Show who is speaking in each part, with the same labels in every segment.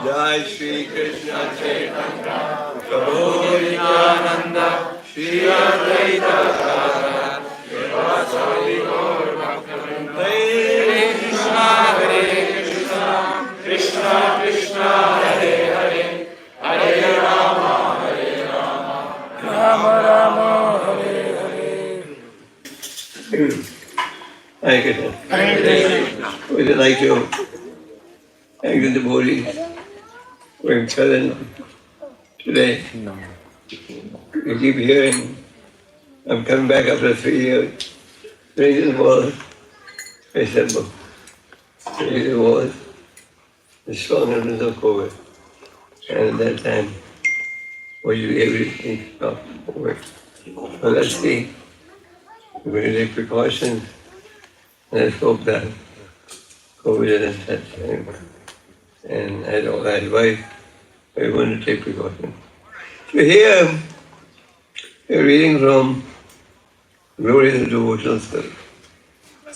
Speaker 1: Jai Shri Krishna Chaitanya Prabhu Nityananda Shri Advaita Gadadhara Goswami Gaur Bhaktivinoda Hare Krishna Krishna Krishna Hare Hare Hare Rama Rama Rama Hare Hare. Thank you. Would you like to thank the devotees for being present today? No. You keep hearing, I'm coming back after 3 years. The reason was very simple. The reason was the strong influence of COVID. And at that time, was you everything stopped over. So let's see. We're going to take precautions. And let's hope that COVID doesn't touch anyone. And I advise everyone to take precautions. So here, we're reading from Glory of the Devotional Spirit.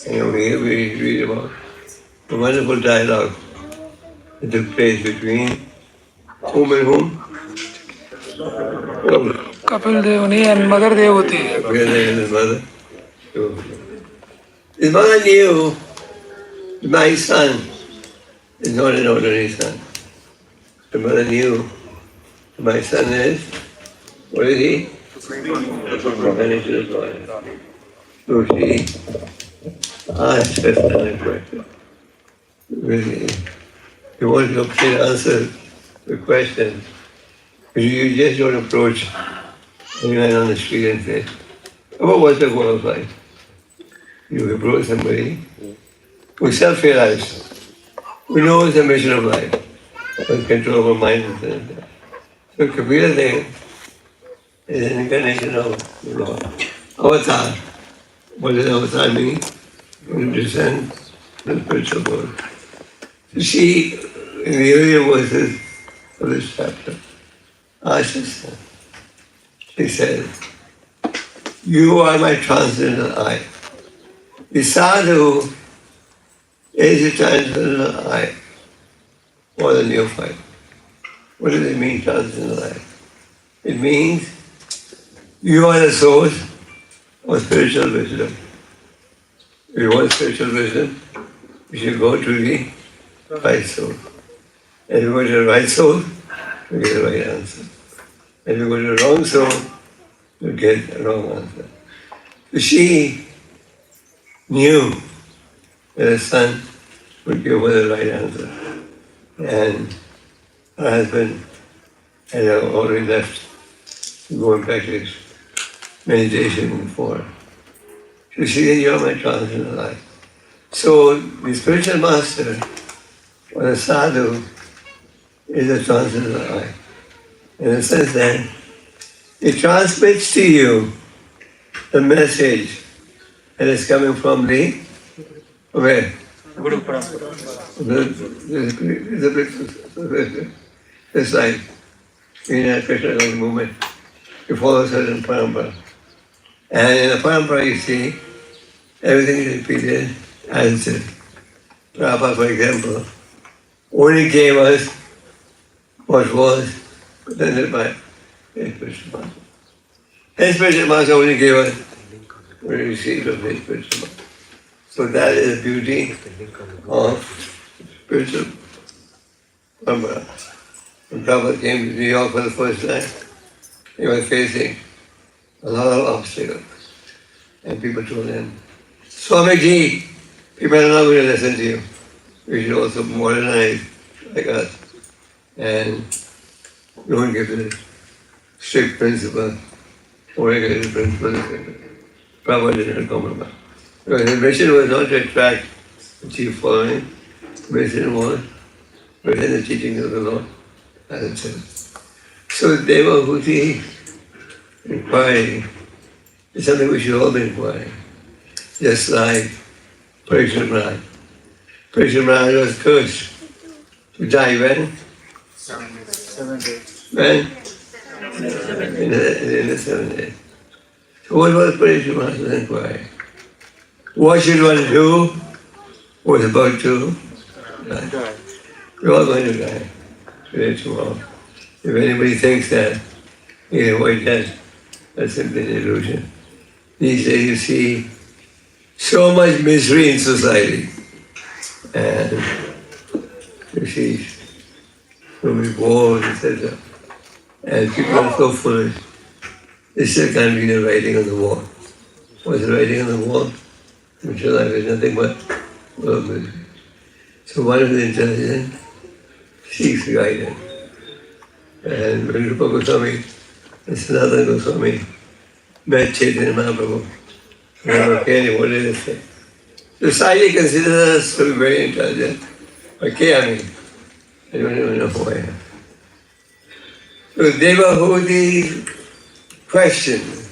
Speaker 1: And over here we read about a wonderful dialogue that took place between whom and whom?
Speaker 2: Kapil Devani and Mother Devati.
Speaker 1: Kapil Dev and his mother. His mother knew my son is not an ordinary son. The mother knew my son is, what is he? Financial employee. So she asked her son a question. Really, you want to answer the question, you just don't approach anyone on the street and say, oh, what's the goal of life? You approach somebody who self-realized, who knows the mission of life, who control our mind and things. So Kapila Dev is an incarnation of the Lord. Avatar. What does avatar mean? To descend from the spiritual world. You see, in the earlier verses of this chapter, Asha, she says, you are my transcendental I. The sadhu is the transcendental I, or the neophyte. What does it mean, transcendental I? It means you are the source of spiritual wisdom. If you want spiritual wisdom, you should go to the right source. And if you go to the right source, you get the right answer. And if you go to the wrong source, you get the wrong answer. So she knew that her son would give her the right answer. And her husband had already left to go and practice meditation for her. So she said, you're my transcendental life. So the spiritual master, or the sadhu, is a transcendental life. In the sense that it transmits to you the message that is coming from the where?
Speaker 2: Guru Parampara.
Speaker 1: It's like in a Krishna movement, you follow a certain parampara. And in the parampara you see, everything is repeated as it. Prabhupada, for example, only gave us what was presented by his spiritual master. His spiritual master only gave us what we received from his spiritual master. So that is the beauty of spiritual parampara. When Prabhupada came to New York for the first time, he was facing a lot of obstacles. And people told him, Swamiji, people are not going to listen to you. You should also modernize like us. And don't give this strict principle or regulated principle. Prabhupada didn't compromise. Because his mission was not to attract the chief following. The mission was within the teachings of the Lord, as it says. So Devahuti inquiry is something we should all be inquiring. Just like Parikshit Maharaj. Parikshit Maharaj was cursed to die when?
Speaker 2: 7 days.
Speaker 1: When? in the 7 days. So what was Parikshit Maharaj's inquiry? What should one do? Was about to die. We're all going to die today, tomorrow. If anybody thinks that you can avoid death, that's simply an illusion. These days you see so much misery in society. And you see so many wars, etc. And people are so foolish. They still can't read the writing on the wall. What's the writing on the wall? Material life is nothing but love misery. So one who is intelligent seeks guidance. And when Rupa Goswami and Sanatana Goswami met Chaitanya Mahaprabhu, they were okay, what did they say? Society considers us to be very intelligent. Okay, I mean, I don't even know who I am. So Devahudi questions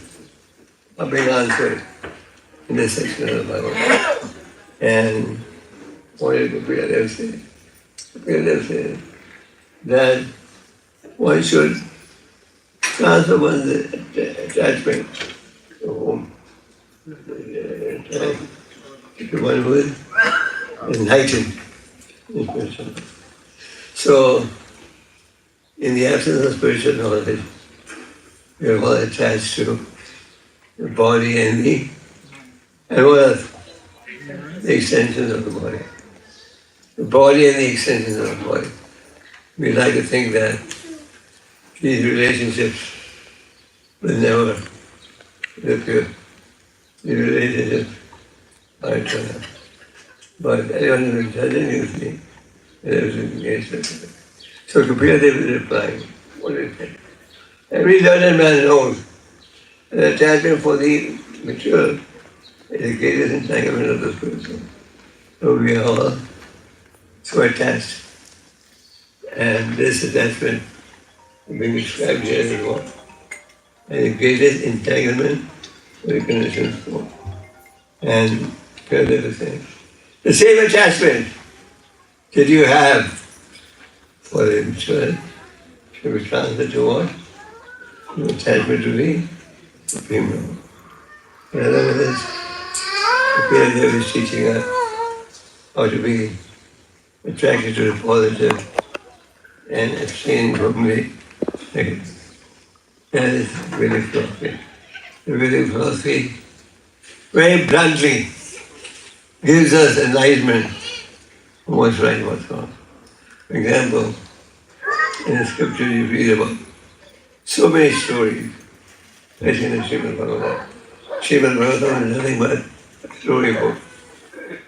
Speaker 1: are being answered in this section of the Bhagavad. And what did Gopal say? Gopal said that one should transfer one's attachment to whom? To one who is enlightened in spiritual life. So, in the absence of spiritual knowledge, we are all attached to the body and what else? The extensions of the body. The body and the extensions of the body. We like to think that these relationships will never appear. These relationships are eternal. But anyone who is intelligent, you see, that everything is engaged with it. So Kapila Deva is replying, what do you think? Every learned man knows that attachment for the material is the greatest entanglement of the spiritual. So we are all so attached. And this attachment is being described here as what? And the greatest entanglement for the conditioned soul. And Kapila Deva is saying, the same attachment that you have for the material should be transferred to what? The attachment to the Supreme Lord. In other words, Kapila Deva is teaching us how to be attracted to the positive and abstaining from the negative. That is Vedic philosophy. The Vedic philosophy very bluntly gives us enlightenment on what's right and what's wrong. For example, in the scripture you read about so many stories, especially in the Srimad Bhagavatam. Srimad Bhagavatam is nothing but a story book,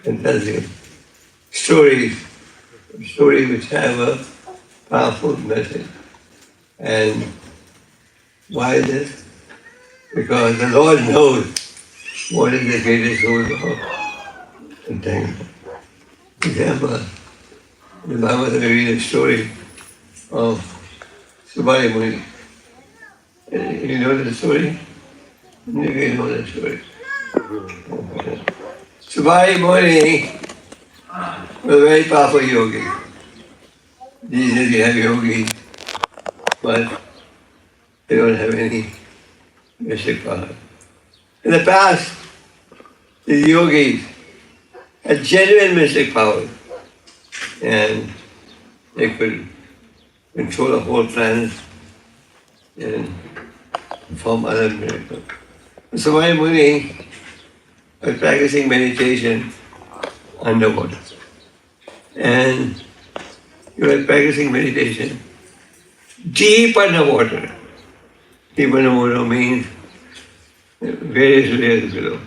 Speaker 1: and tells you stories which have a powerful message. And why this? Because the Lord knows what is the greatest source of entanglement. For example, in the Bhagavatam we read a story of Subali Muni. You know the story? Maybe you know the story. Subali Muni was a very powerful yogi. These days you have yogis, but they don't have any mystic power. In the past, the yogis had genuine mystic power, and they could control a whole planet and perform other miracles. So Subali Muni was practicing meditation underwater. And he was practicing meditation deep underwater. Deep underwater means various layers below.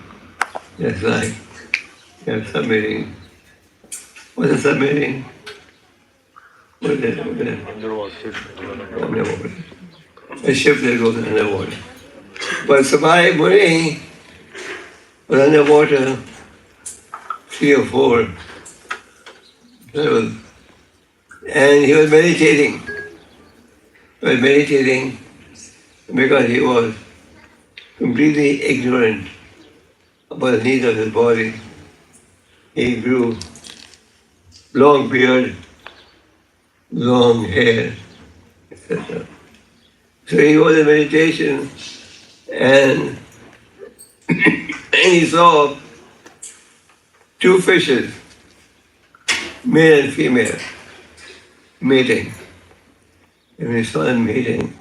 Speaker 1: Just like you have submarine. What's a submarine? What is it? Underwater. A ship that goes underwater. But Subali Muni was underwater 3 or 4 levels. And he was meditating. He was meditating because he was completely ignorant about the needs of his body. He grew long beard, long hair, etc. So he was in meditation and he saw two fishes, male and female, mating. And when he saw them mating,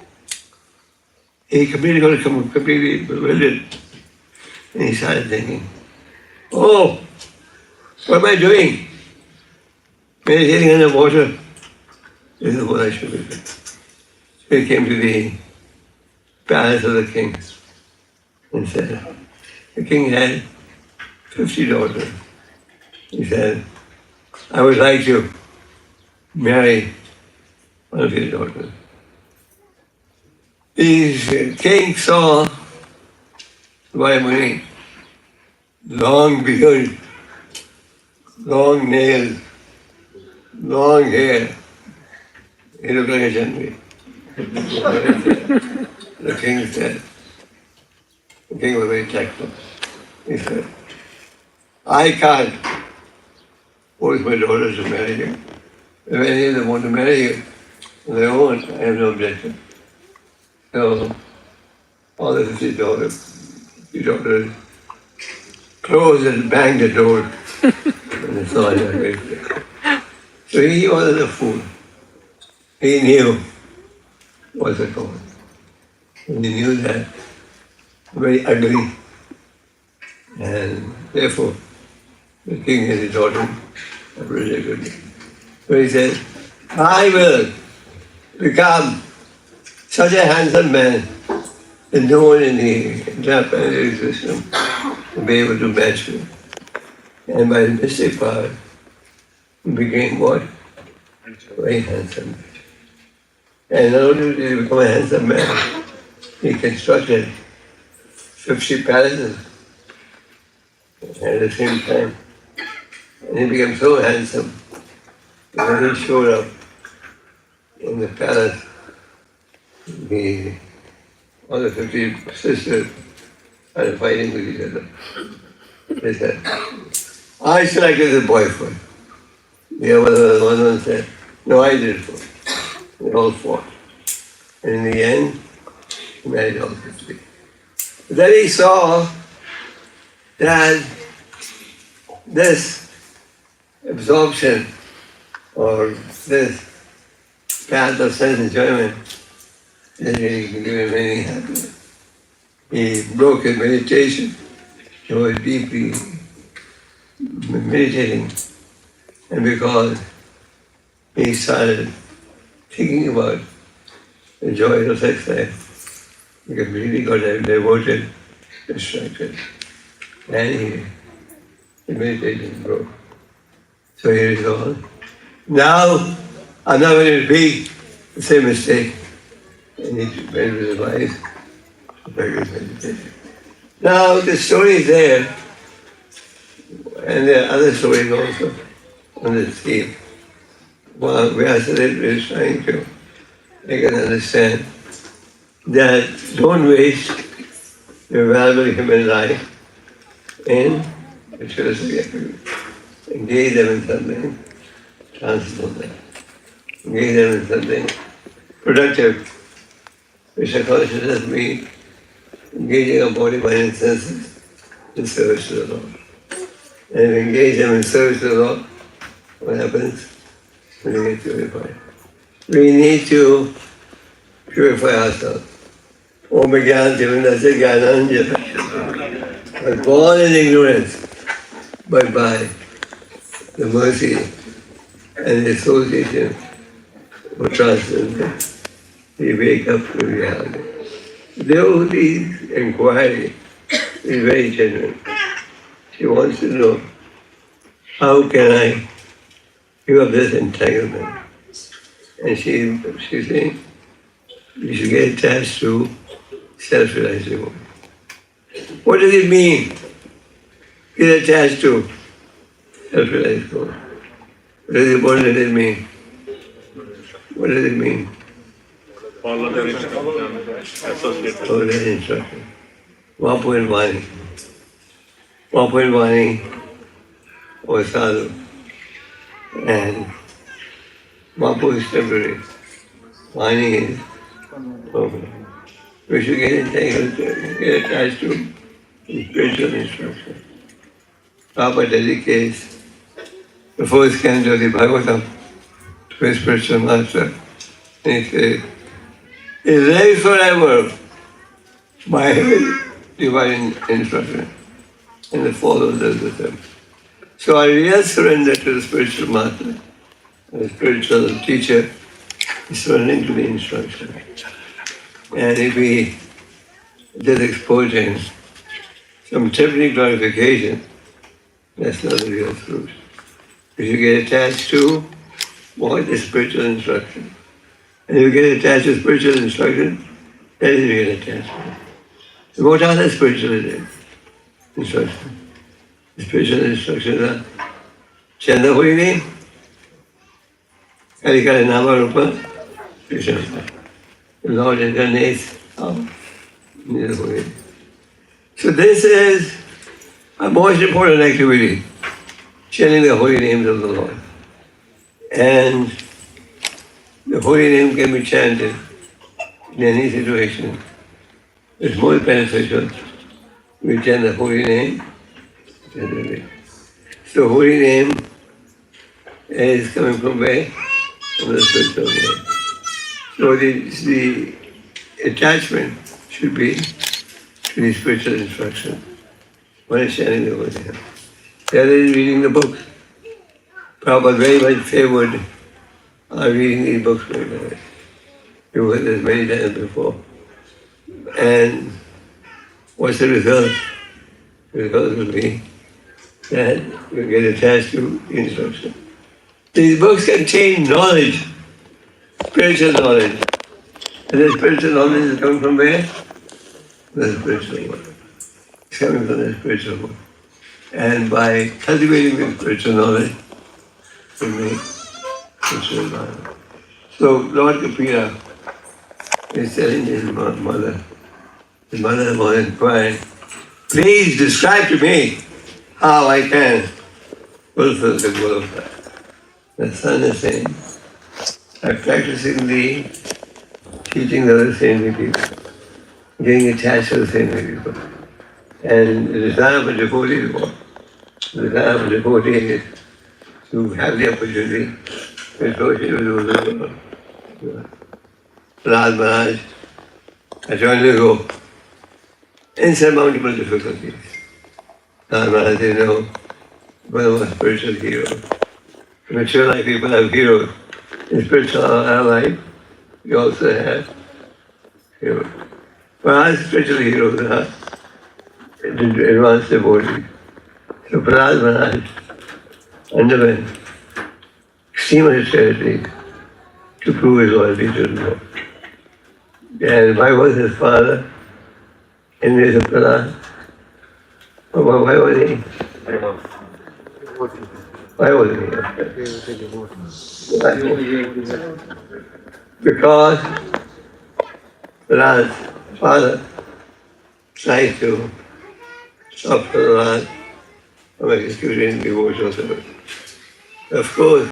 Speaker 1: he got completely bewildered. And he started thinking, oh, what am I doing? Meditating in the water. This is what I should be doing. So he came to the palace of the king and said, the king had 50 daughters. He said, I would like to marry one of your daughters. The king saw Vayamuni, long beard, long nails, long hair. He looked like a gentleman. The king said, the king was very tactful. He said, I can't force my daughters to marry you. If any of them want to marry you on their own, I have no objection. So all the 50 daughters closed and banged the door. And they saw it. So he wasn't a fool. He knew what's it called. And he knew that very ugly. And therefore, the king and his daughter rejected him. So he said, I will become such a handsome man that no one in the entire planetary system will be able to match me. And by mystic power, he became what? Very handsome. And not only did he become a handsome man, he constructed 50 palaces at the same time. And he became so handsome that when he showed up in the palace, all the 50 sisters started fighting with each other. They said, I selected the boy first. The other one said, no, I did it first. They all fought. And in the end, he married all 50. But then he saw that this absorption or this path of sense enjoyment that he can give him any happiness. He broke his meditation. He was deeply meditating. And because he started thinking about the joy of sex life, he completely got devoted, distracted. And his meditation broke. So he resolved, now I'm not going to repeat the same mistake. And he went with his wife to practice meditation. Now the story is there, and there are other stories also on this theme. Well, Vyasadeva is trying to make us understand that don't waste your valuable human life in materialistic activity. Engage them in something transcendental. Engage them in something productive. Krishna consciousness means engaging our body, mind, and senses in service to the Lord. And if we engage them in service to the Lord, what happens? We get purified. We need to purify ourselves. Om Jnana Jnananjana. I was born in ignorance, but by the mercy and the association of transcendence, we wake up to reality. Devotee's inquiry is very genuine. She wants to know, how can I give up this entanglement? And she's saying, you should get attached to self-realizing woman. What does it mean? Get attached to self-realized woman. What does it mean? What does it mean?
Speaker 3: Follow their instruction.
Speaker 1: Follow their instruction. Vapu and Vani. Vapu and Vani was sadhu. And Vapu is temporary. Vani is Okay. We should get entangled, get attached to spiritual instruction. Prabhupada dedicates the first canto of the Bhagavatam to his spiritual master. And he says, he lives forever by his divine instruction and the followers with him. So our real surrender to the spiritual master, the spiritual teacher, is surrendering to the instruction. And if we just exposing some temporary glorification, that's not the real truth. If you get attached to what is spiritual instruction, and if you get attached to spiritual instruction, that is real attachment. So what are the spiritual instruction? The spiritual instructions are Chanda Holy Name, Karikara Nama Rupa, Krishna. The Lord incarnates in the Holy Name. So this is a most important activity, chanting the holy names of the Lord. And the holy name can be chanted in any situation. It's more beneficial. We chant the holy name. So holy name is coming from where? From the spiritual world. So the attachment should be to the spiritual instruction. One is chanting the holy name. The other is reading the books. Prabhupada very much favored reading these books very much. You've heard this many times before. And what's the result? The result will be that you get attached to the instruction. These books contain knowledge, spiritual knowledge. And the spiritual knowledge is coming from where? The spiritual world. It's coming from the spiritual world. And by cultivating the spiritual knowledge, we make spiritual knowledge. So Lord Kapila is telling his mother was inquiring, please describe to me how I can fulfill the goal of life. The son is saying, I'm practicing the teaching of the saintly people, getting attached to the saintly people. And the desire of a devotee is what? The desire of a devotee is to have the opportunity to associate with those who Prahlad Maharaj had to undergo insurmountable difficulties. Prahlad Maharaj is, one of our spiritual heroes. In mature life, people have heroes. In spiritual life, we also have heroes. Maharaj's spiritual heroes are advanced devotees. So Prahlad Maharaj underwent extreme austerity to prove his loyalty to the Lord. And why was his father envious of Prahlad? Why was he? Why wasn't he? Because Prahlad's father tried to stop Prahlad from executing devotional service. Of course,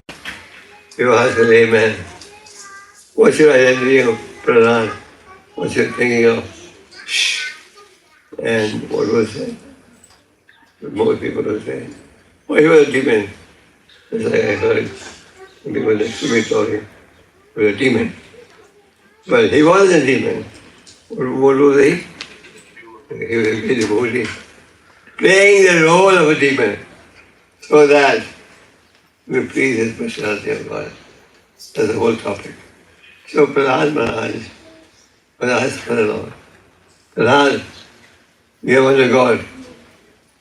Speaker 1: you ask a layman, what's your identity of Prahlad? What's your thinking of? Shh. And what was said? Most people will say, oh, he was a demon. It's like I heard people next to me talking, he was a demon. But he was a demon. What was he? He was a great devotee, playing the role of a demon so that we please his personality of God. That's the whole topic. So Prahlad Maharaj was asked for the Lord, Prahlad, you have a God,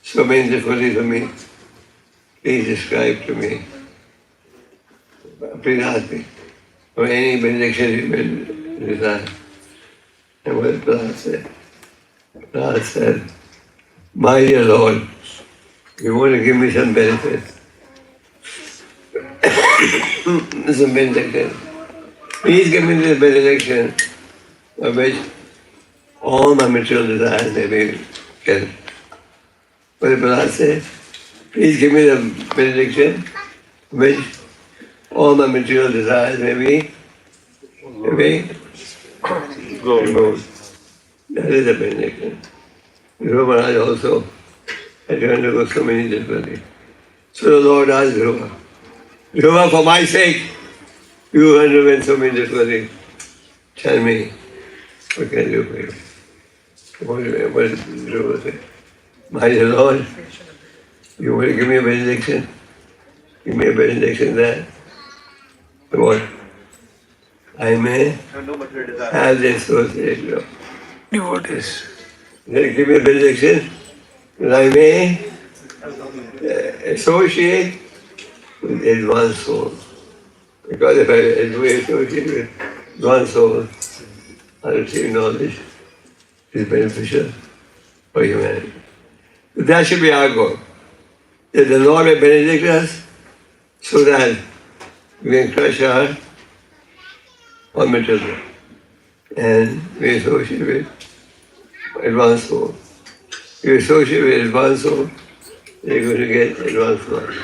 Speaker 1: so many difficulties for me. Please describe to me. Please ask me for any benediction you may desire. And what did Prahlad say? Prahlad said, my dear Lord, you want to give me some benefit. Some benediction. Please give me this benediction by which all my material desires may be killed. What did Prahlad say? Please give me the benediction by which all my material desires may be
Speaker 3: Go.
Speaker 1: That is the benediction. Dhruva Maharaj also had to undergo so many difficulties. So the Lord asked Dhruva, Dhruva, for my sake, you underwent so many difficulties. Tell me, what can I do for you? What did Dhruva say? My dear Lord, you want to give me a benediction? Give me a benediction that what? I may have the association of
Speaker 2: Devotees.
Speaker 1: then give me a benediction that I may associate with advanced souls. Because if I associate with advanced souls, I'll receive knowledge is beneficial for humanity. So that should be our goal. That the Lord may benedict us so that we can crush our material and we associate with advanced soul. If you associate with advanced soul, you're going to get advanced life.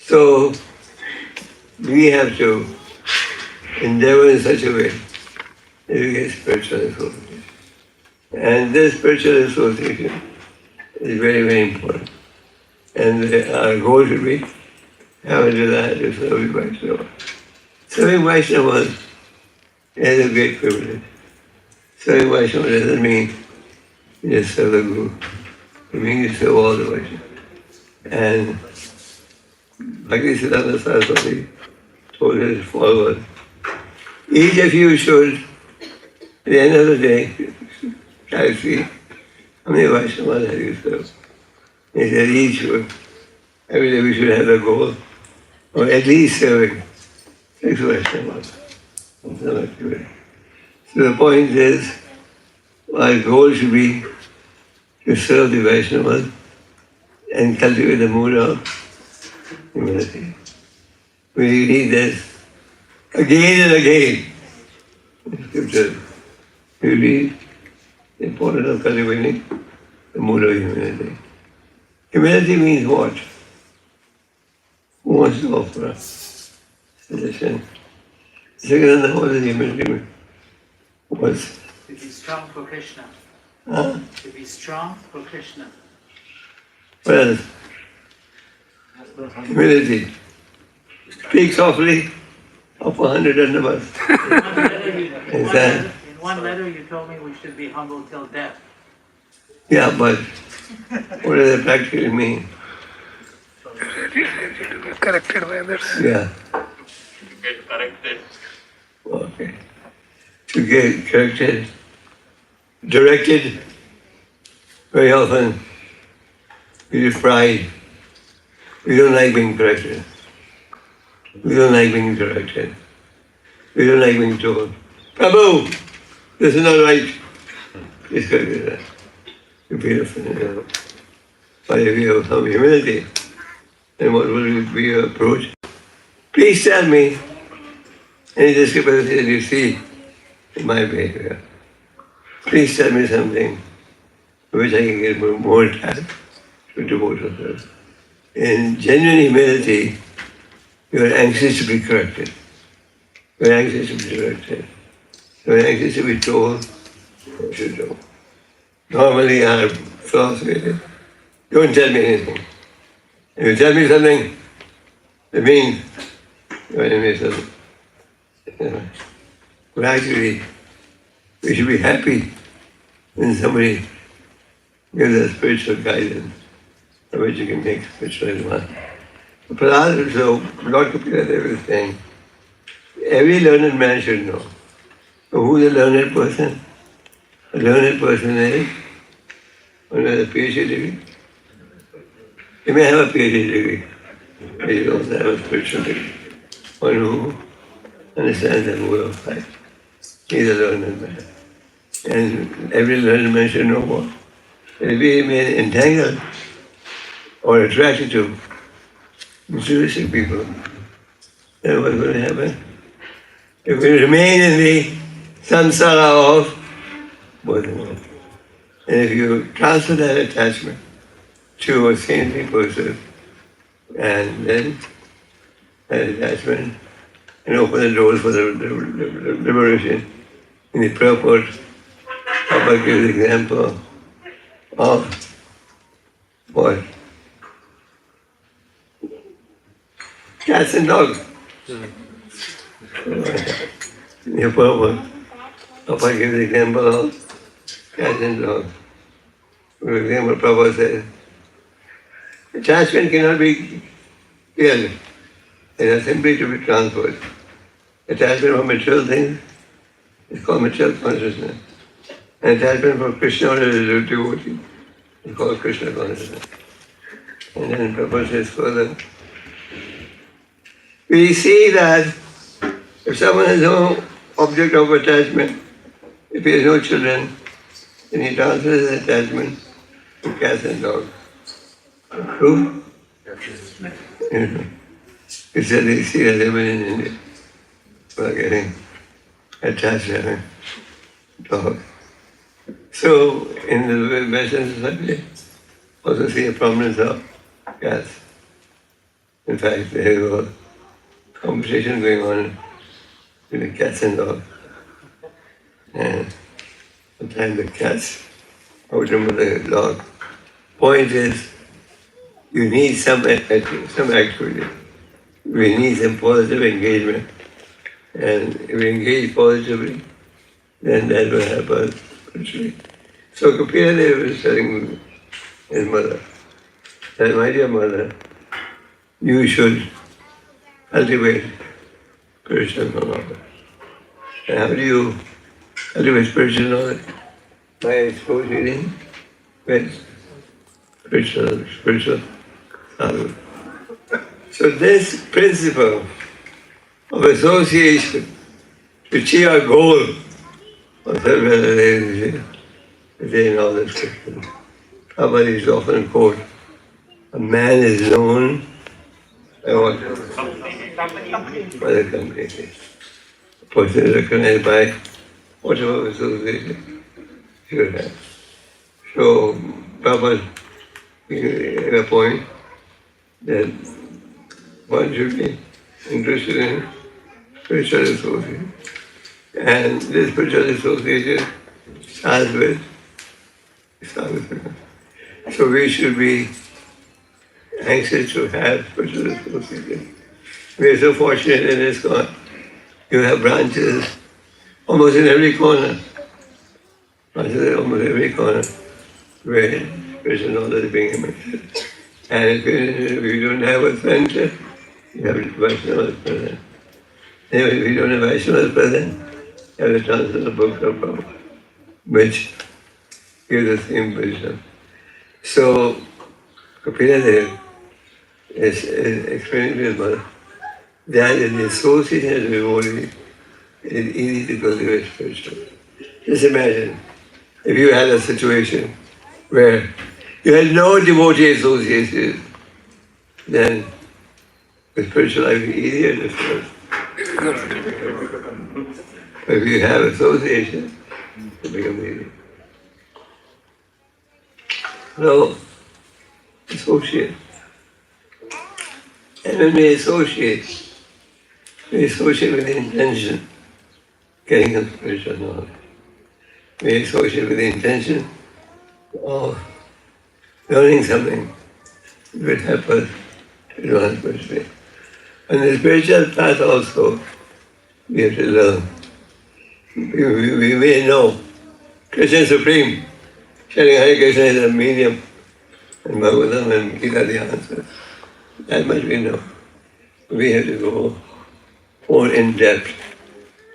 Speaker 1: So we have to endeavor in such a way that we get spiritual association. And this spiritual association is very, very important. And our goal should be have a desire to serve Vaishnava. Serving Vaishnava is a great privilege. Serving Vaishnava doesn't mean you just serve the Guru. It means you serve all the Vaishnavas. And Bhakti-Siddhanta Saraswati told his followers, each of you should, at the end of the day, try to see how many Vaishnavas have you served. He said each should, every day we should have a goal, or at least serving 6 Vaishnavas. So the point is, our goal should be to serve the Vaishnavas and cultivate the mood of humility. We read this again and again in scripture. We read the importance of cultivating the mood of humility. Humility means what? Who wants to offer a suggestion? Second, what does humility mean? What's
Speaker 4: To be strong for Krishna.
Speaker 1: huh?
Speaker 4: To be strong for Krishna.
Speaker 1: What else? Humility. Speak softly of 100 numbers.
Speaker 4: In
Speaker 1: that-
Speaker 4: one letter you told me we should be humble till death.
Speaker 1: Yeah, but what does it practically mean?
Speaker 2: Corrected by others.
Speaker 1: Yeah.
Speaker 3: Get corrected.
Speaker 1: Okay. To get corrected, directed, very often we have pride. We don't like being corrected. We don't like being directed. We don't like being told, Prabhu, this is not right. It's got to be that. You beautiful. But if you have some humility, then what will be your approach? Please tell me any discrepancy that you see in my behavior. Please tell me something which I can get more time to devote myself. In genuine humility, you are anxious to be corrected. You are anxious to be directed. You are anxious to be told what you should do. Normally our philosophy is, don't tell me anything. If you tell me something, it means you're enemy of something. But actually, we should be happy when somebody gives us spiritual guidance by which you can make spiritual advance. Prahlad, so Lord Kapila is saying, every learned man should know. So who is a learned person? A learned person is one who has a PhD degree. He may have a PhD degree, but he also have a spiritual degree. One who understands the rule of life. He's a learned man. And every learned man should know what? If we remain entangled or attracted to materialistic people, then what's going to happen? If we remain in the samsara of Buddhism, and if you transfer that attachment to a saintly person, and then that attachment and open the doors for the liberation. In the purport, Prabhupada gives the example of what? Cats and dogs. In the purport, Prabhupada gives the example of cats and dogs. For example, Prabhupada says, attachment cannot be killed. It is simply to be transferred. Attachment for material things is called material consciousness. And attachment for Krishna or the devotee is called Krishna consciousness. And then Prabhupada says further, we see that if someone has no object of attachment, if he has no children, then he transfers his attachment to cats and dogs. True? He said they see that even in India, people are getting attached to having dogs. So in the Western society, also see a prominence of cats. In fact, there was a competition going on between the cats and dogs. And sometimes the cats outrun the dog. Point is, you need some activity. We need some positive engagement. And if we engage positively, then that will help us spiritually. So Gopāl was telling his mother, that my dear mother, you should cultivate spiritual knowledge. And how do you cultivate spiritual knowledge? By associating with spiritual sadhu. So this principle of association to achieve our goal of self-realization is in all the scriptures. Prabhupada is often quoted, a man is known by what? By the company. A person is recognized by whatever association he should have. So Prabhupada made a point that one should be interested in spiritual association. And this spiritual association starts with sadhana. So we should be anxious to have spiritual association. We are so fortunate in this God. You have branches almost in every corner. Branches in almost every corner where spiritual knowledge is being emitted. And if you don't have a center, you have Vaishnavas present. And if you don't have Vaishnavas present, you have the transfer of the books of Prabhupada, which give the same wisdom. So, Gopāl is explaining to his mother that in the association of devotee, it is easy to cultivate spiritual. Just imagine if you had a situation where you had no devotee association, then the spiritual life is easier to serve. But if you have association, it becomes easy. So, associate. And when we associate with the intention, getting a spiritual knowledge. We associate with the intention of learning something that will help us to advance spiritually. On the spiritual path also, we have to learn. We may know Krishna is supreme. Sharing Hare Krishna is a medium, and Bhagavatam and Gita the answer. That much we know. We have to go more in depth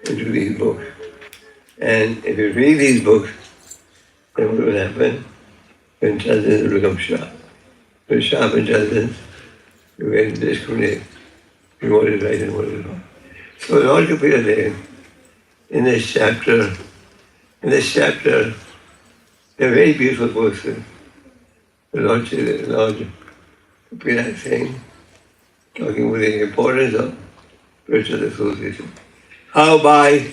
Speaker 1: into these books. And if you read these books, then what will happen? When intelligence will become sharp. With sharp intelligence, you can discriminate between what is right and what is wrong. So Lord Gopāl, in this chapter, they're very beautiful verses. The Lord Gopāl is saying, talking about the importance of spiritual association. How by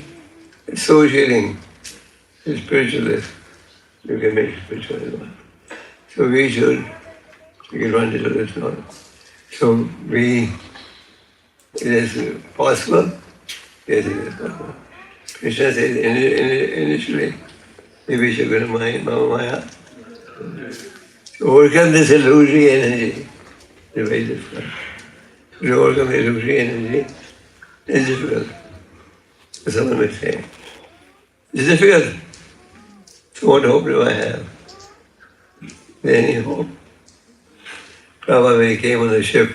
Speaker 1: associating with spiritualists, you can make spiritual advance. So we should take advantage of this knowledge. So it is possible Yes, it is possible. Krishna says initially, maybe Shukra Maya, to overcome this illusory energy, is very difficult. To overcome illusory energy is difficult. Someone may say, it's difficult. So what hope do I have? Any hope? Prabhupada, when he came on the ship,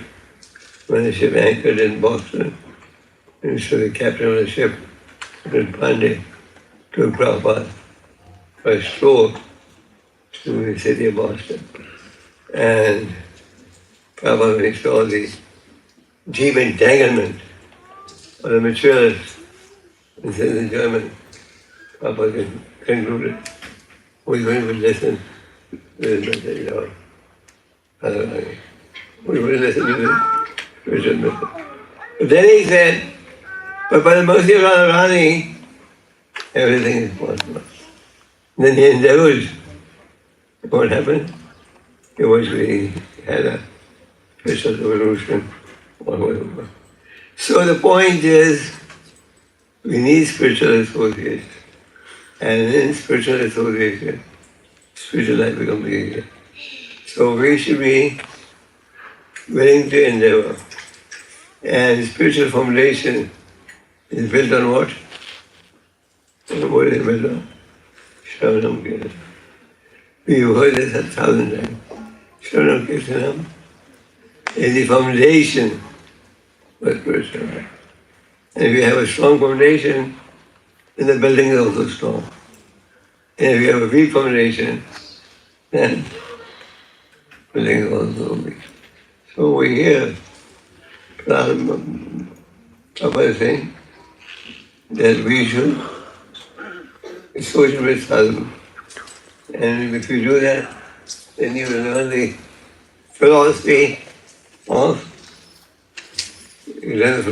Speaker 1: when the ship anchored in Boston, and so the captain of the ship, Pandey, took Prabhupada for a stroll to the city of Boston. And Prabhupada, when he saw the deep entanglement of the materialists, and said in German, Prabhupada concluded, we're going to listen to this message of Radharani. We're going to listen to this spiritual message. But then he said, but by the mercy of Radharani, everything is possible. And then he endeavored. What happened? It was we had a spiritual revolution all over. So the point is, we need spiritual association. And in spiritual association, spiritual life becomes easier. So we should be willing to endeavor. And spiritual formulation is built on what? What is it built on? Shravanam Kirtanam. We've heard this 1,000 times. Shravanam Kirtanam is the foundation for spiritual life. And if you have a strong foundation, then the building is also strong. And if you have a weak foundation, then the building is also weak. So we hear Prabhupada saying that we should associate with sadhu. And if you do that, then you will learn the philosophy of Krishna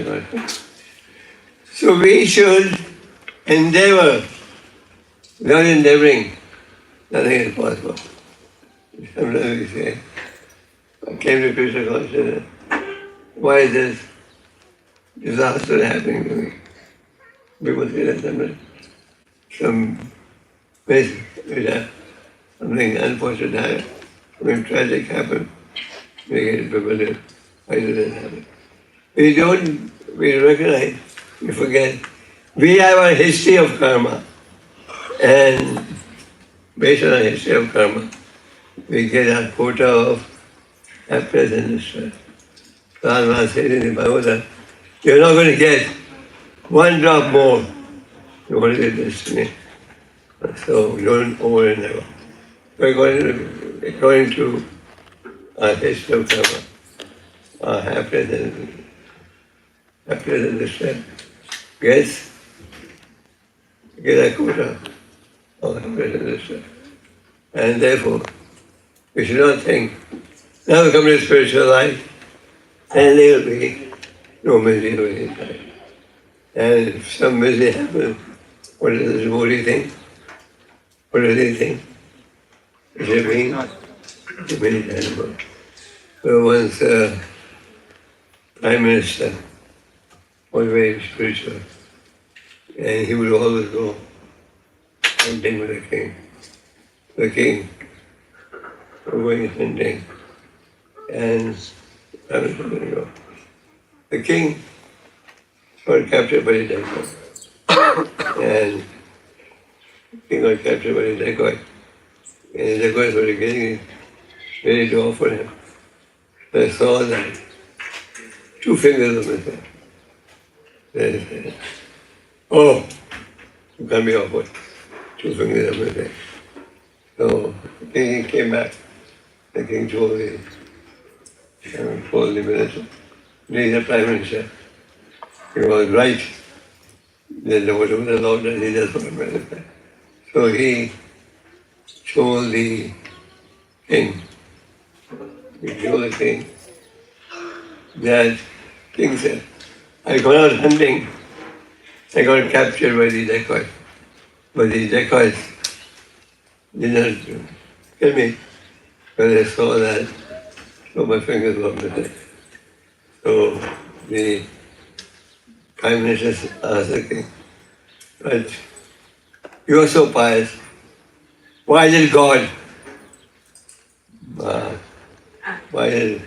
Speaker 1: consciousness. So we should endeavor. Without endeavoring, nothing is possible. Sometimes we say, I came to Krishna consciousness. Why is this disaster happening to me? People say that something unfortunate happened, something tragic happened. We get bewildered. Why did that happen? We recognize, we forget. We have a history of karma. And based on our history of karma, we get our quota of happiness and distress. Maharaj said in the Bhagavatam, you're not going to get one drop more. What is your destiny? So don't over and ever. According to our history of karma, our happiness and distress get a quota of happiness and distress. And therefore, we should not think, now we come to spiritual life, and there will be no misery of any type. And if some misery happens, what does the devotee think? What does he think? Is it being animal? So once Prime Minister was very spiritual, and he would always go hunting with the king. The king was going hunting, and I was going to go. The king got captured by the decoy, and the king got captured by the decoy, and the decoys were getting ready to offer him. So I saw that 2 fingers of missing. They said, oh, you can't be offered. 2 fingers of missing. So the king came back. The king told the minister, he's the Prime Minister. He was right. That whatever the law does, he does for minister. So he told the king, that king said, I got out hunting, I got captured by the decoy. But the decoys did not kill me, but I saw that, so my fingers were missing. So the Prime Minister asked the king, but you are so pious. Why did God? Why did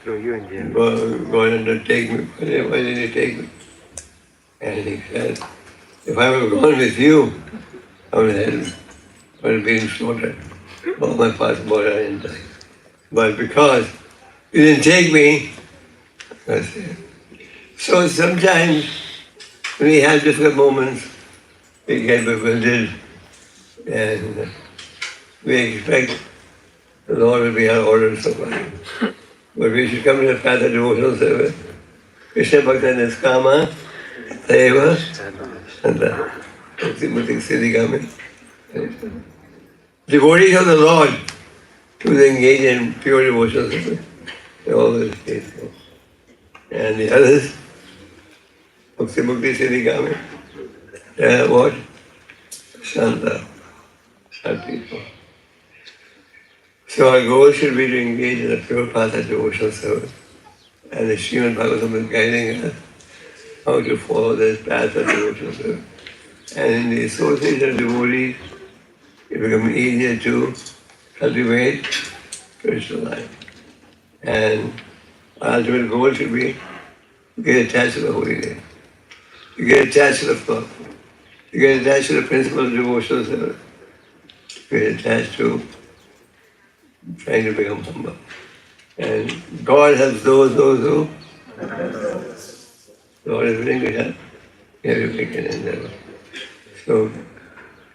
Speaker 1: God undertake me? Why did He take me? And he said, if I were gone with you, I would have been slaughtered. All my passport I didn't die. But because you didn't take me, that's it. So sometimes when we have difficult moments, we get bewildered and we expect the Lord will be our order of supply. But we should come to the path of devotional service. Krishna Bhakta Niskama, Seva, and 𝐾𝐲𝐬𝐭𝐫𝐚𝐜𝐿. Devotees of the Lord who engage in pure devotional service, they're always faithful. And the others, 𝐾𝐲𝐬𝐭𝐫𝐚𝐜𝐿, they're what? Shanta, sad people. So our goal should be to engage in a pure path of devotional service. And the Srimad Bhagavatam is guiding us how to follow this path of devotional service. And in the association of devotees, it becomes easier to cultivate spiritual life. And our ultimate goal should be to get attached to the holy name, to get attached to the flow, to get attached to the principle of devotional service, to get attached to trying to become humble. And God helps those who God is willing to help every can endeavor. So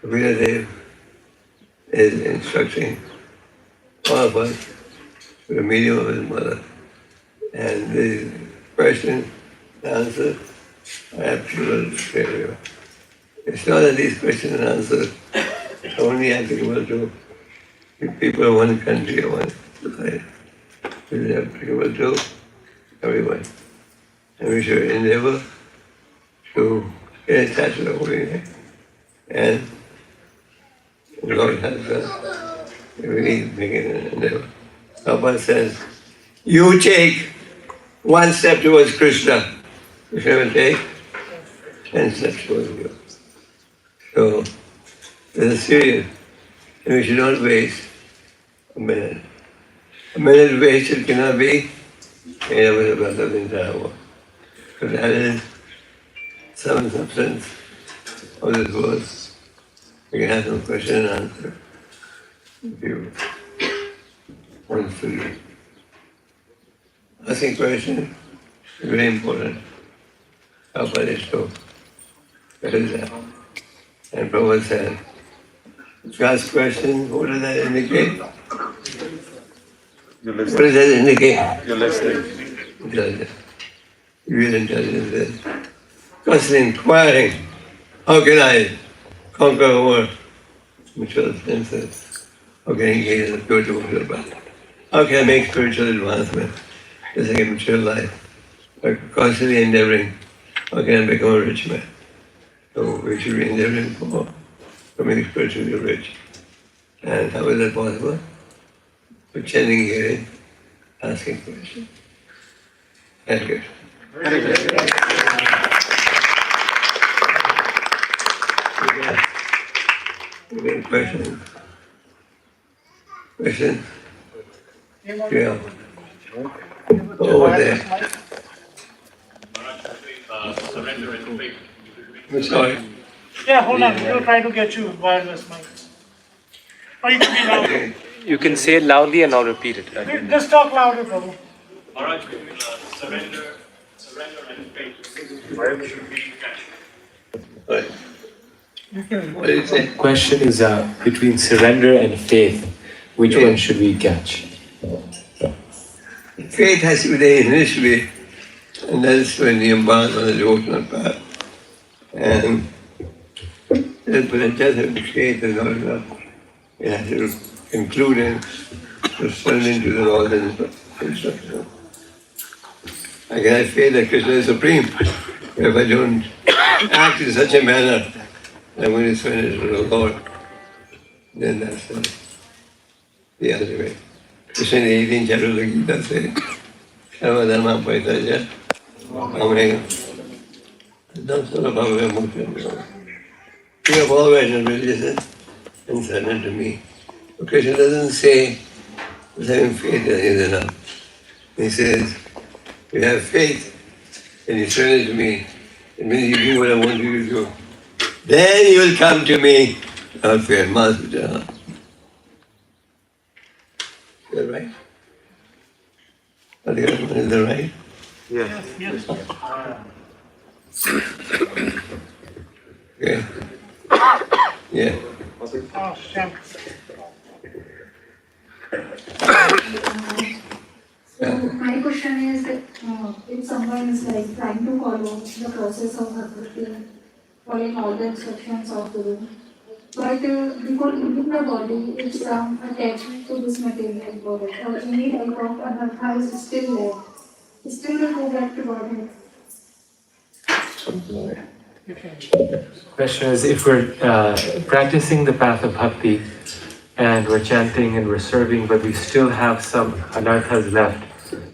Speaker 1: Veeradev is instructing all of us through the medium of his mother. And the question and answer are absolutely failure. It's not that these questions and answers are only applicable to people of one country or one society. It is applicable to everyone. And we should endeavor to get attached to the holy name. And the Lord has us really making an endeavor. Gopal says, you take one step towards Krishna. Krishna will take 10 steps towards you. So this is serious. And we should not waste a minute. A minute wasted cannot be made up with the breath of the entire world. So that is some substance of this verse. We can have some question and answer if you want to. Asking questions is very important. Gopal is so. That is that. And Prabhupada said, if you ask questions, what does that indicate? What does that indicate?
Speaker 5: You're listening.
Speaker 1: Intelligence. Real intelligence is constantly inquiring, how can I conquer over material senses? How can I engage in the pure devotional path? How can I make spiritual advancement just like in material life? By constantly endeavoring, how can I become a rich man? So we should be endeavoring for becoming spiritually rich. And how is that possible? By chanting hearing, asking questions. Thank you. Any questions? Questions? Yeah. Over there.
Speaker 3: Surrender and faith.
Speaker 1: I'm sorry.
Speaker 6: Yeah, hold on. We'll try to get you wireless mic. Or you can be loud.
Speaker 1: Okay.
Speaker 7: You can say it loudly and I'll repeat it.
Speaker 6: Just talk louder, Prabhu.
Speaker 3: Maharaj, surrender and faith. Where should we catch?
Speaker 1: Right. What did you say?
Speaker 7: Question is between surrender and faith. Which one should we catch?
Speaker 1: Faith has to be there initially, and that's when you embark on the devotional path. And but it doesn't faith is not enough. It has to include and respond into the Lord's instruction. I can have faith that Krishna is supreme. If I don't act in such a manner, I'm going to surrender to the Lord. Then that's the other way. Krishna in the 18th chapter of the Gita says, Sarva Dharma Paitaja, coming. That's all about emotion. You have always been religious and surrender to me. But Krishna doesn't say having faith is enough. He says, you have faith and you surrender to me. It means you do what I want you to do. Then you will come to me. Not fear, Master. Is that right? Is that right?
Speaker 6: Yes, yes.
Speaker 1: Okay. Yeah.
Speaker 6: Oh, Shyam.
Speaker 5: So my question is that if someone is like trying to follow the process of bhakti, following all the instructions of Guru, but before leaving the body, it's attached to this material body, or any type of anartha is still there. Still will go back to Godhead.
Speaker 7: Question is, if we're practicing the path of bhakti and we're chanting and we're serving, but we still have some anarthas left,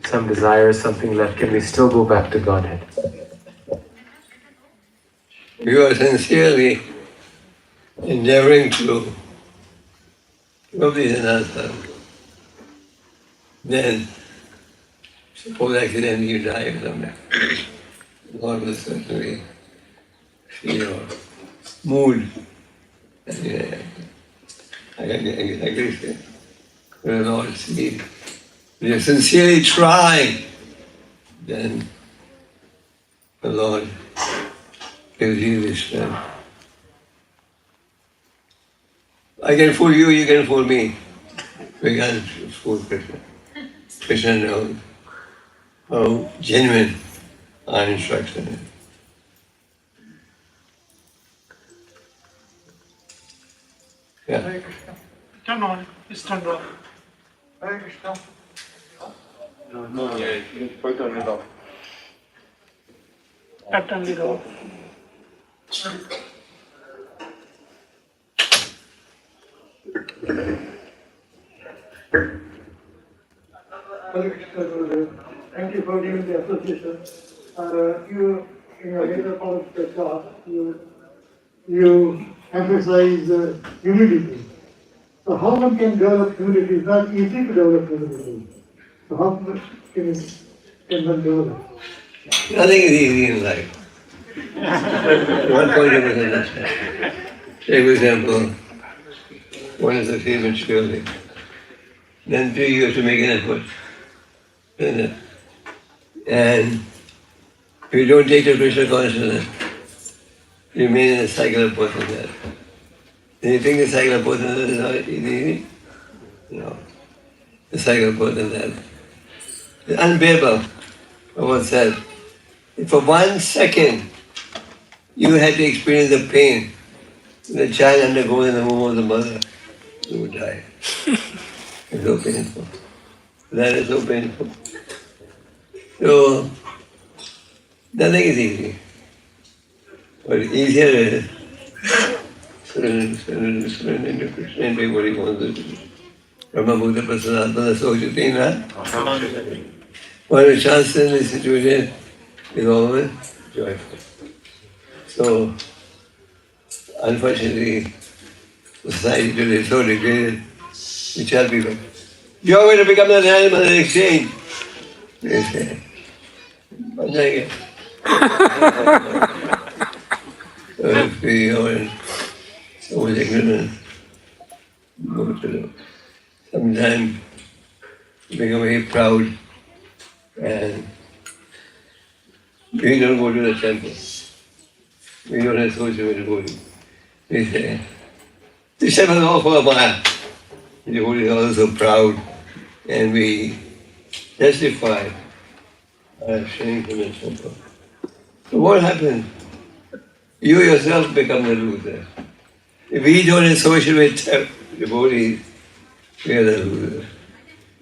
Speaker 7: some desires, something left, can we still go back to Godhead?
Speaker 1: You are sincerely endeavoring to remove these anarthas. Then, suppose accidentally you die or something. God will certainly see your mood. I agree with you. The Lord sees. If you're sincerely trying, then the Lord gives you the strength. I can fool you, you can fool me. We can't fool Krishna. Krishna knows how genuine our instruction is. Yeah.
Speaker 6: Hare Krishna. Turn on. It's turned off. Hare Krishna.
Speaker 3: No, yeah, you can turn it off.
Speaker 6: I turned it off. Hare Krishna, Gurudev. Thank you for giving the association. You, in your later part of the class, you emphasize humility. So how one can develop humility? It's not easy to develop humility. So how much can one develop?
Speaker 1: Nothing is easy in life. One point you must understand. Say, for example, one is a feeling surely. Then three, you have to make an effort. Isn't it? And if you don't take the Krishna consciousness, you remain in a cycle of birth and death. And you think the cycle of birth and death is not easy? No. The cycle of birth and death. It's unbearable. Prabhupada said, if for 1 second you had to experience the pain the child undergoes in the womb of the mother, you would die. It's so painful. That is so painful. So, nothing is easy. But easier is surrender to Krishna and do what he wants to do. Brahma Buddha Prasadana Sochatina. When a chance in this situation is always joyful. So, unfortunately, society today is so degraded. We tell people, you're going to become an animal in exchange. They say, we are so much ignorance. Sometimes we become very proud and we don't go to the temple. We don't associate with devotees. We say, this temple is all full of Maya. The devotees are also proud and we testify our shame from the temple. So what happens? You yourself become the loser. If we don't associate with devotees, we are the loser.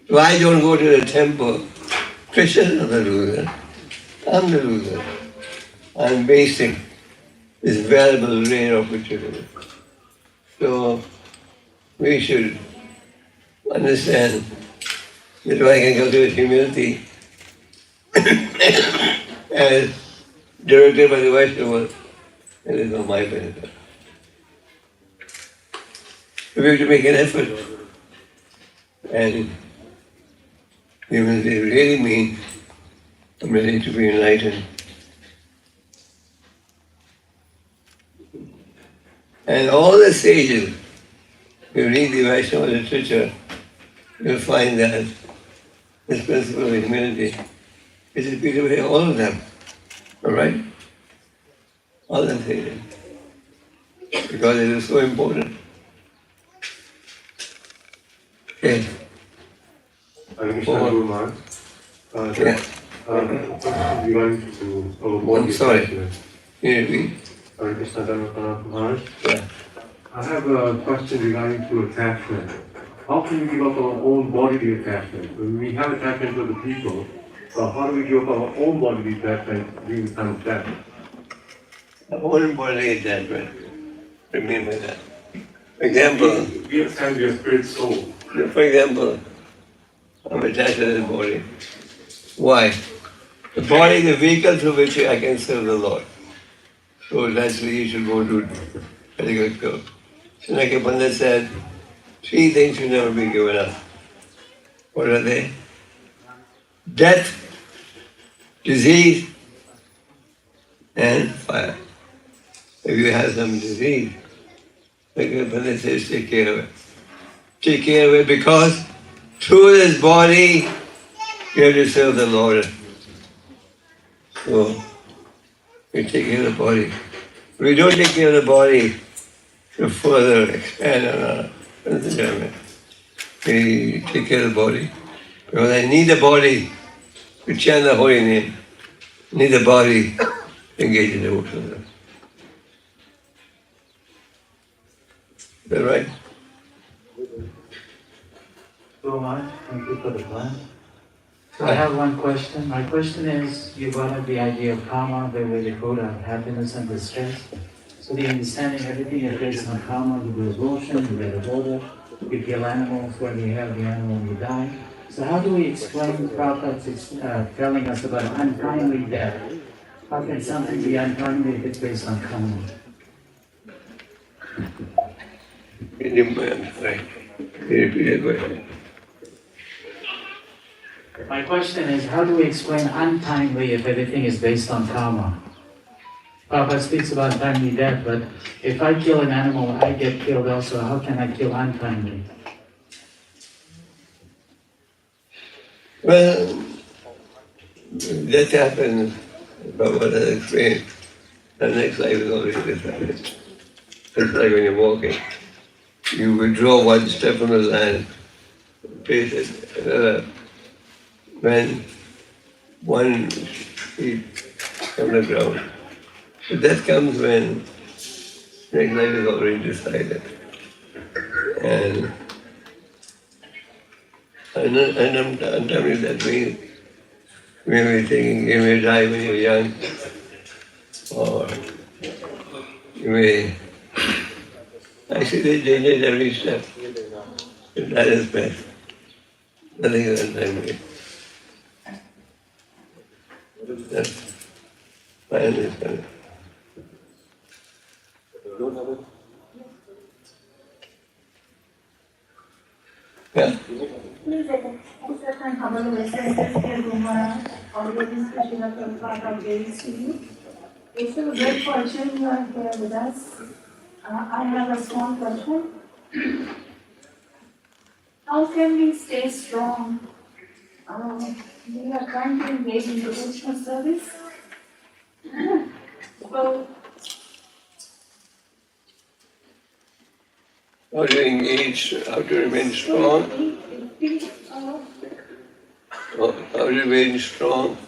Speaker 1: If I don't go to the temple, Krishna is not the loser. I'm the loser. I'm wasting this valuable rare opportunity. So we should understand that if I can cultivate humility as directed by the Vaishnavas, it is for my benefit. We have to make an effort. And even they really mean I'm ready to be enlightened. And all the sages, if you read the Vaishnava literature, you'll find that this principle of humility is repeated by all of them. Alright? All the sages. Because it is so important. Okay.
Speaker 8: Krishna Guru Maharaj. Regarding to our body
Speaker 1: I'm sorry.
Speaker 8: attachment.
Speaker 1: Can you repeat?
Speaker 8: Krishna Maharaj.
Speaker 1: Yeah.
Speaker 8: I have a question regarding to attachment. How can we give up our own bodily attachment? When we have attachment to the people, so how do we give up our own bodily attachment during the time of death?
Speaker 1: Own bodily attachment. What do you mean by that? For example,
Speaker 8: We understand your spirit soul.
Speaker 1: I'm attached to this body. Why? The body is the vehicle through which I can serve the Lord. So naturally you should go to 𝐾𝐲𝐞𝐞. So like a Pandit said, 3 things should never be given up. What are they? Death, disease, and fire. If you have some disease, like a Pandit says, take care of it. Take care of it because through this body, you have to serve the Lord. So, we take care of the body. If we don't take care of the body, to further expand on our entanglement. We take care of the body. Because I need the body to chant the holy name. I need the body to engage in devotion. Is that right?
Speaker 4: So much. Thank you for the class. So I have one question. My question is, you brought up the idea of karma, the way they go to happiness and distress. So the understanding everything is based on karma, you do abortion, you get a water, you kill animals, when you have the animal, you die. So how do we explain Prabhupada's telling us about untimely death? How can something be untimely if it's based on karma?
Speaker 1: I'm sorry. Repeat the question.
Speaker 4: My question is, how do we explain untimely if everything is based on karma? Prabhupada speaks about untimely death, but if I kill an animal, I get killed also. How can I kill untimely?
Speaker 1: Well, that happens, Prabhupada explained. The next life is already decided. It's like when you're walking. You withdraw one step from the land, place it another. When one feet from the ground. So that comes when next life is already decided. And untimely that means you may be thinking you may die when you're young, or you may actually there's danger every step. In that aspect, nothing is untimely. That's my understanding. Yeah?
Speaker 5: Please accept my humble respects, dear Guru Maharaj. All the best to Śrīla Prabhupada are very to you. It's a great fortune you are here with us. I have a small question. How can we stay strong? We are trying to engage in devotional service. So,
Speaker 1: How to engage, how to remain strong, how to remain strong.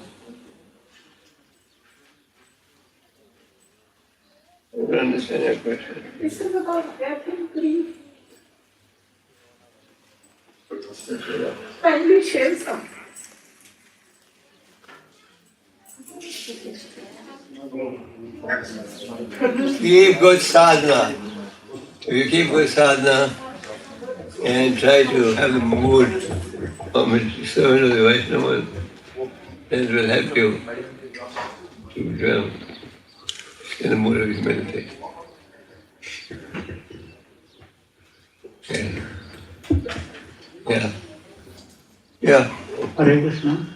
Speaker 1: I don't understand your question.
Speaker 5: this is about getting grief. Kindly share some.
Speaker 1: Keep good sadhana. If you keep good sadhana and try to have the mood of service of the Vaishnavas, then it will help you to dwell in the mood of his meditation. Okay. Yeah. Yeah.
Speaker 9: Hare Krishna.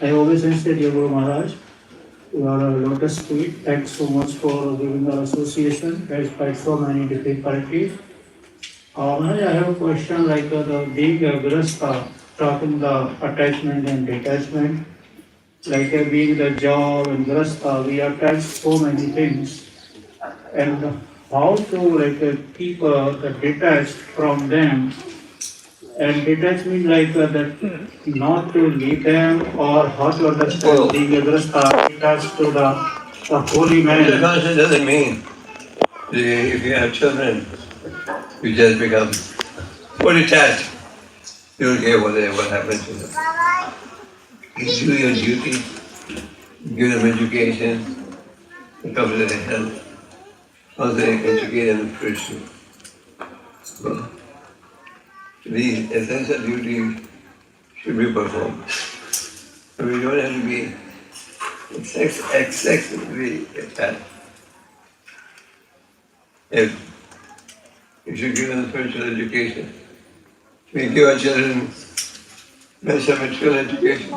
Speaker 9: I always said, Dear Guru Maharaj, you are a lotus feet. Thanks so much for giving the association despite so many difficulties. Maharaj, I have a question like the being a grasta, talking the attachment and detachment, like being the job and grasta, we attach so many things. And how to keep the detached from them, and detach means that not to leave them, or how to understand being a grasta attached to the holy man.
Speaker 1: The concept doesn't mean if you have children, you just become fully attached. You don't care what happens to them. You do your duty, give them education, cover their health. Also educate them spiritually. So, these essential duties should be performed. So we don't have to be excessively attached. If you should give them spiritual education, we give our children best of material education,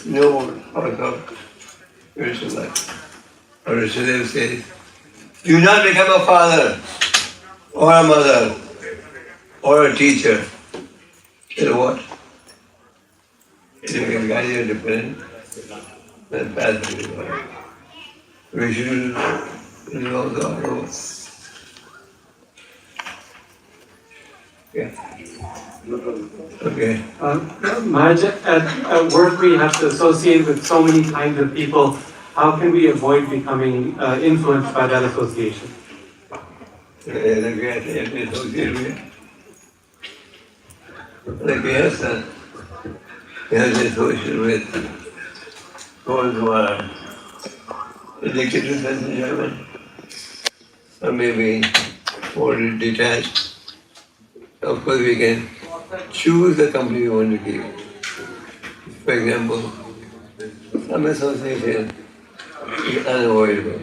Speaker 1: no part of spiritual life. Or Śrīla says, do not become a father or a mother or a teacher. You know what? You can guide your dependent, then pass it to. We should know the rules. Yeah. Okay.
Speaker 7: Maharaj, at work we have to associate with so many kinds of people. How can we avoid becoming influenced by that association?
Speaker 1: Like we have to associate with. Like we have to associate with those who are addicted to sense enjoyment, or maybe more detached. Of course, we can choose the company we want to keep. For example, some association is unavoidable.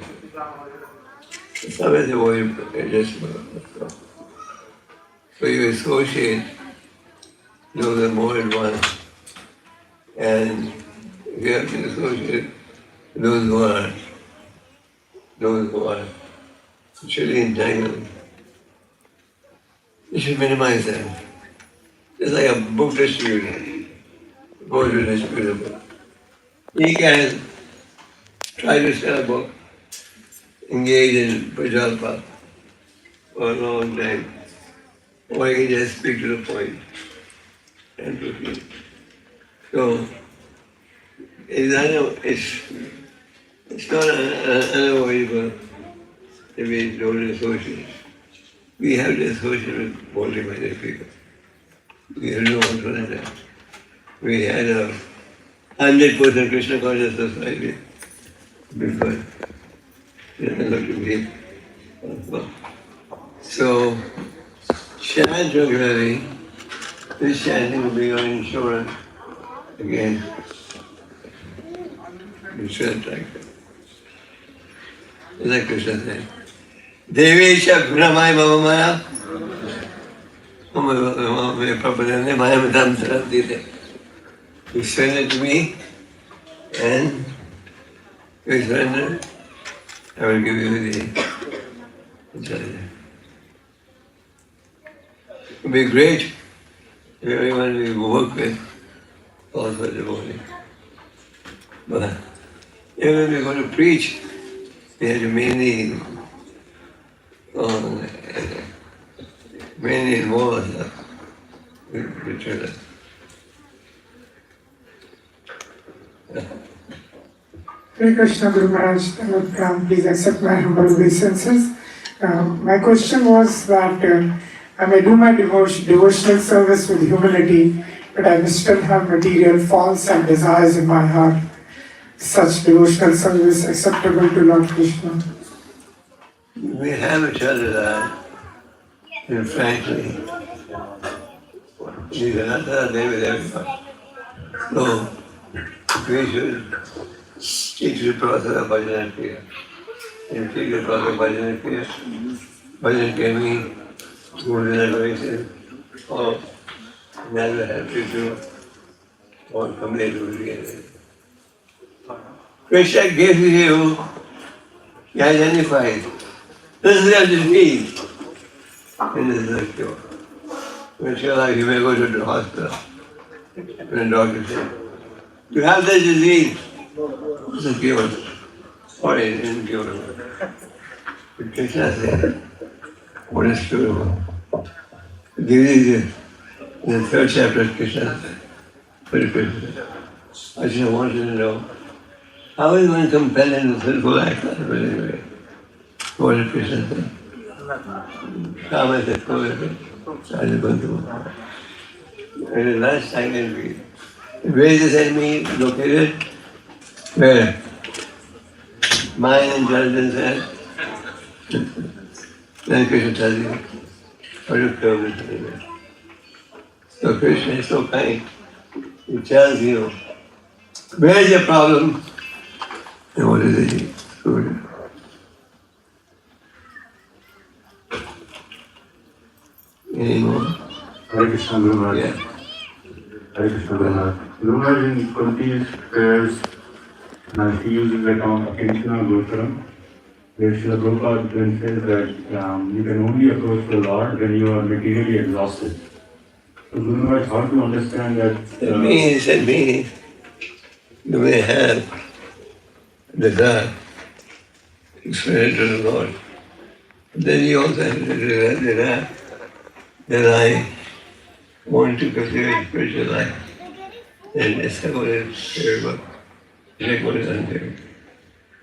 Speaker 1: Some is avoidable, adjustable. So you associate those who are more advanced, and you have to associate those who are actually entangled. You should minimize them. It's like a book distributor. Go to distribute a book. He can try to sell a book, engage in prajalpa for a long time, or he can just speak to the point and proceed. So, it's not unavoidable to be don't associate. We have to associate with boldly-minded people. We have no alternative. We had a 100% Krishna conscious society before. So, chant regularly. This chanting will be your insurance again. You should like that. It's like Krishna said. Devesha Gunamaya Bhavamaya Prapadane Mayamatam Saradite. You surrender to me and you surrender, I will give you the intelligence. It will be great if everyone we work with also devotee. But even when we're going to preach, we have to mainly involve with each other.
Speaker 10: Hare Krishna Guru Maharaj, please accept my humble obeisances. My question was that I may do my devotional service with humility, but I may still have material faults and desires in my heart. Such devotional service acceptable to Lord Krishna?
Speaker 1: We have each other that, and frankly, these are not that day with everybody. So, we should teach the process of bhajan and kriya. And teach the process of bhajan and kriya. Bhajan can mean good adoration, or never happy to, or complete to the Krishna gives you, he identifies, this is a disease, and this is a cure. When you're like, you may go to the hospital, and the doctor says, you have this disease, this is a cure. Or it isn't curable. But Krishna says, what is curable? This is in the third chapter of Krishna says, very Krishna. I just wanted to know, how is one compelled into sinful act? Anyway, what did Krishna say? Kama said, and the last time in read. Where is this enemy located? Where? Mind, intelligence, and then Krishna tells you, how to kill this enemy. So Krishna is so kind. He tells you, where is your problem? And what is it? Food. Any more?
Speaker 8: Hare Krishna Guru Maharaj.
Speaker 1: Yeah.
Speaker 8: Hare Krishna Guru Maharaj. Guru Maharaj in Kunti's prayers, he uses the term 𝐾𝐲𝐬𝐭𝐫𝐚𝐜𝐿, where Srila Gopal then says that you can only approach the Lord when you are materially exhausted. So Guru Maharaj, how to understand that?
Speaker 1: It means you may have the God explain to the Lord. Then you also have to realize that I want to cultivate spiritual life. And that's what it's very about. Like what is unfair.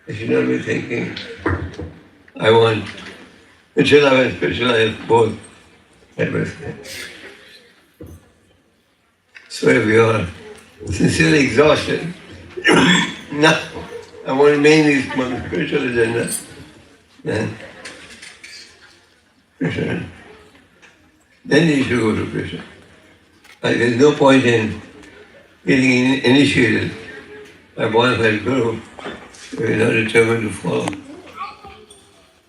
Speaker 1: I should not be thinking, I want material life and spiritual life both at the same time. So if you are sincerely exhausted, no, I want to mainly my spiritual agenda, then Krishna. Then you should go to Krishna. Like there's no point in getting initiated by a bona fide guru if you're not determined to follow.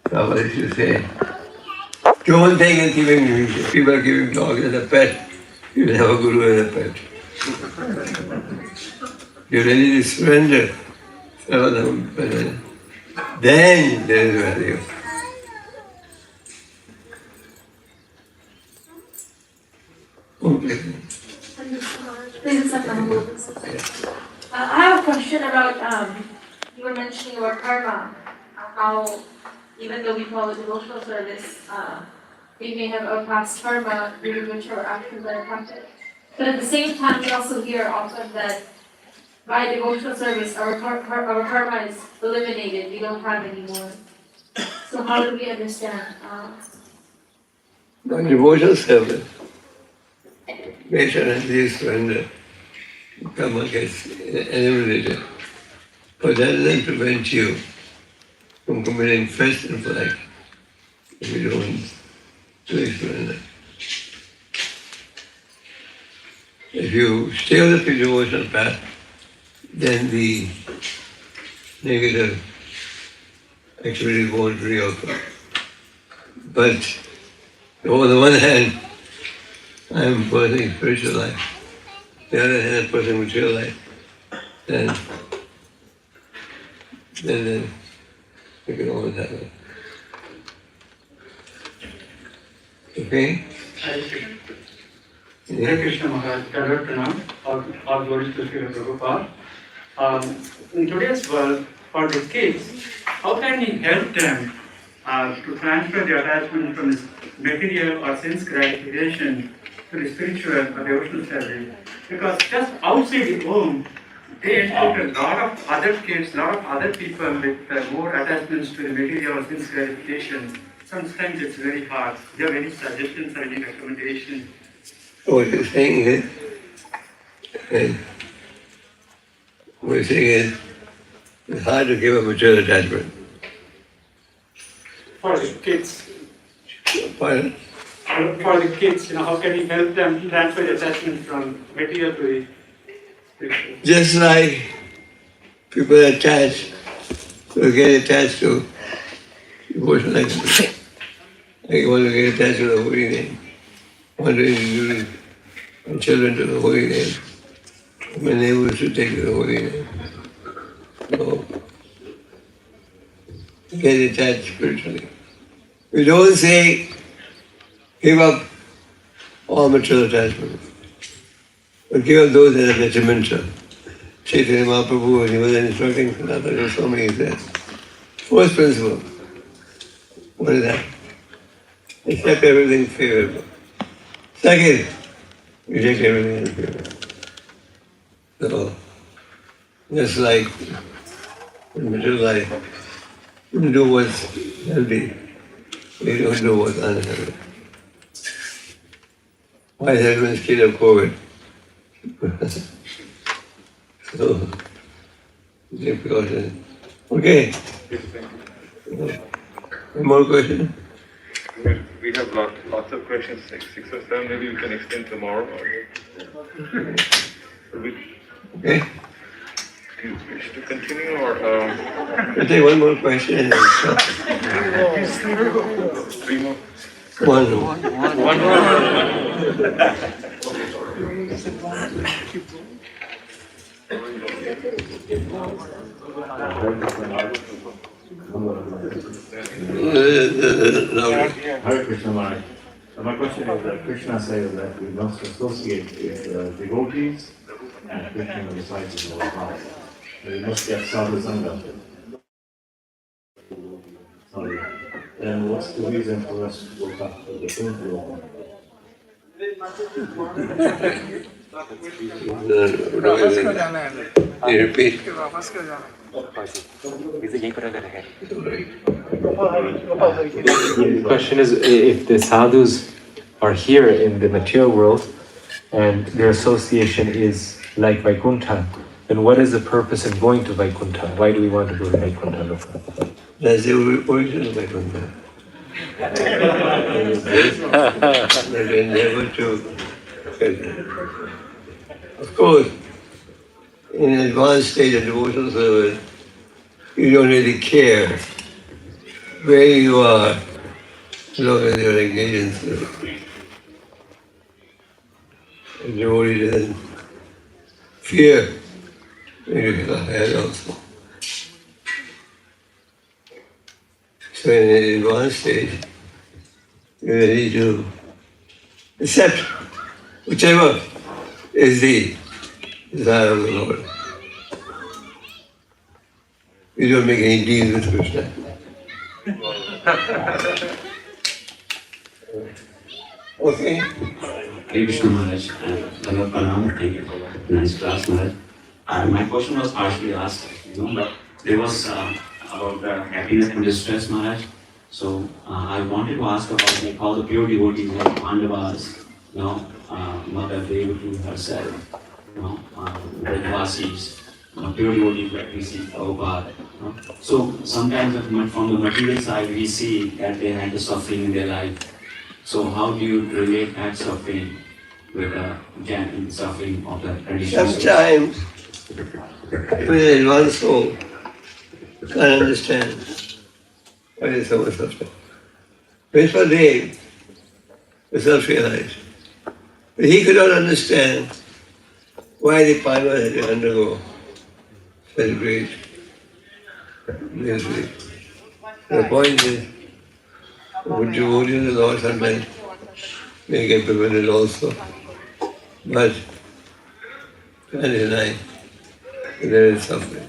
Speaker 1: Somebody should say, do one thing and keep him, people are giving dogs as a pet, you will have a guru as a pet. You're ready to surrender, then there is value. Okay.
Speaker 11: I have a question about, you were mentioning about karma, how even though we follow devotional service, we may have a past karma due to which our actions are impacted. But at the same time, we also hear often that by devotional service, our karma is eliminated, we don't have anymore. So how do we understand?
Speaker 1: By devotional service, based on this surrender, karma gets eliminated. But that doesn't prevent you from committing first sinful act if you don't do surrender. If you stay on the devotional path, then the negative activity won't reoccur. But on the one hand, I am pursuing spiritual life. The other hand, I'm pursuing material life. Then you can always have it. Okay?
Speaker 9: Hare Krishna Maharaj, Hare Pranam, all glories to Srila Prabhupada. In today's world, for the kids, how can we help them to transfer the attachment from this material or sense gratification to the spiritual or devotional service? Because just outside the home, they encounter a lot of other kids, a lot of other people with more attachments to the material or sense gratification. Sometimes it's very hard. Do you have any suggestions or any recommendations?
Speaker 1: What you're saying is, it's hard to give a material attachment.
Speaker 9: For the kids.
Speaker 1: Pardon?
Speaker 9: For the kids, how can we help them transfer the attachment from material to the
Speaker 1: Just like people get attached to devotional activity. Like you want to get attached to the holy name. Want to introduce my children to the holy name. My neighbors should take to the holy name. So, get attached spiritually. We don't say, give up all material attachments. But give up those that are detrimental. Chaitanya Mahaprabhu, when he was instructing Sanatana Goswami, he said, first principle, what is that? Accept everything favorable. Second, reject everything unfavorable. So, just like in material life, you do what's healthy, you don't do what's unhealthy. Why is everyone scared of COVID? So, take precaution. Okay. One more question?
Speaker 3: We have lots of questions, like 6 or 7, maybe we can extend tomorrow.
Speaker 1: Okay.
Speaker 3: Do you wish to continue or?
Speaker 1: I'll take one more question and then stop.
Speaker 3: 3 more?
Speaker 1: One
Speaker 8: Hare Krishna Maharaj. My question is that Krishna says that we must associate with devotees and Krishna disciples of our path. We must get sadhu sangha. Sorry. Then what's the reason for us to go back to the temple?
Speaker 1: You repeat.
Speaker 7: The question is, if the sadhus are here in the material world and their association is like Vaikuntha, then what is the purpose in going to Vaikuntha? Why do we want to go to Vaikuntha?
Speaker 1: That's the origin of Vaikuntha. They endeavor to get there. Of course, in an advanced state of devotional service, you don't really care where you are, as long as you're engaged in service. The devotee doesn't fear when you get ahead also. So in an advanced stage, you're ready to accept whichever is the desire of the Lord. You don't make any deals with Krishna. Okay.
Speaker 12: Hare Krishna Maharaj, Bhagavad Pranam, thank you for nice class, Maharaj. My question was partially asked, but there was about happiness and distress, Maharaj. So I wanted to ask about like how the pure devotees like Pandavas, Mother Devaki herself, Brajvasis, pure devotees like we see Gopāl. So sometimes from the material side we see that they had the suffering in their life. So how do you relate that suffering with the suffering of the traditional?
Speaker 1: Sometimes, even one soul can't understand why there's so much suffering. Krishna was self-realized. But he could not understand why the Pandavas had to undergo such great misery. The point is, would devotee of the Lord sometimes may get bewildered also, but can't deny that there is suffering.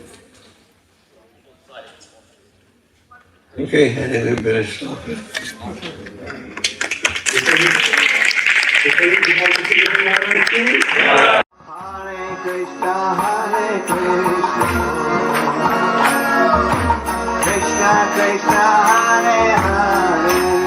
Speaker 1: Okay, I think we better stop it.
Speaker 13: Hare Krishna, Krishna Krishna, Hare Hare.